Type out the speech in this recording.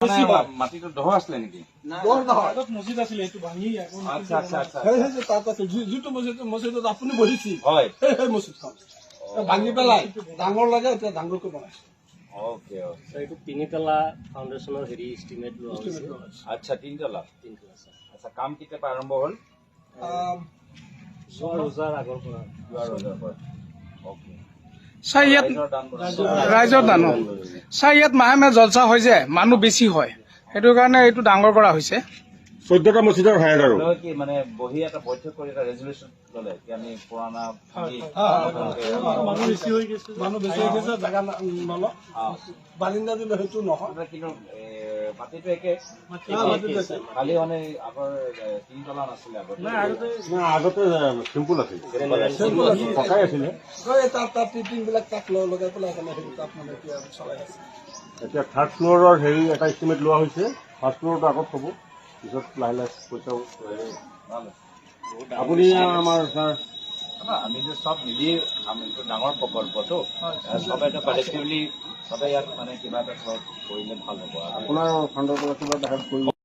বেছি মাটিটো দহ আছিলে নেকি? মছজিদ আছিলে সেইটো ভাঙি আচ্ছা আচ্ছা আচ্ছা তাত আছে যিটো মছজিদত আপুনি বহিছে হয় সেই মছজিদখন ভাঙি পেলাই ডাঙৰ লাগে এতিয়া ডাঙৰকৈ বনাইছে। ওকে ওকে এইটো তিনিতলা ফাউণ্ডেশ্যনৰ হেৰি ইষ্টিমেট লোৱা হৈছে। আচ্ছা তিনতলা তিনিতলা ছাৰ আচ্ছা কাম কেতিয়াৰ পৰা আৰম্ভ হ'ল? যোৱা ৰোজাৰ আগৰ পৰা যোৱা ৰজাৰ পৰা ওকে ছাৰ ইয়াত ৰাইজৰ দান ৰাইজৰ দান ছাৰ ইয়াত মাহে মাহে জলচা হয় যে মানুহ বেছি হয় সেইটো কাৰণে এইটো ডাঙৰ কৰা হৈছে। 14টা মছজিদৰ হায়াৰ আৰু আপোনালোকে কি মানে বহি এটা বৈঠক কৰি এটা ৰেজুলেশ্যন ল'লে কি আমি পুৰণা মানুহ বেছি হৈ গৈছে জেগা নলওঁ বাৰিন্দা দিলে সেইটো নহয়। কিন্তু মাটিটো একে খালি মানে আগৰ তিনতলা নাছিলে আগতে চিম্পুল আছিল পকাই আছিলে তাত টিংবিলাক তাত লগাই পেলাই হেৰি তাত মানে এতিয়া চলাই আছে। এতিয়া থাৰ্ড ফ্ল'ৰৰ হেৰি এটা ইষ্টিমেট লোৱা হৈছে। ফাৰ্ষ্ট ফ্ল'ৰটো আগত হ'ব পিছত লাহে লাহে পইচাও আপুনি আমাৰ ছাৰ আমি যে চব মিলি এইটো ডাঙৰ প্ৰকল্পটো চবে এটা কালেক্টিভলি চবে ইয়াত মানে কিবা এটা কৰিলে ভাল হ'ব। আপোনাৰ ফাণ্ডৰ পৰা কিবা এটা হেল্প কৰিব।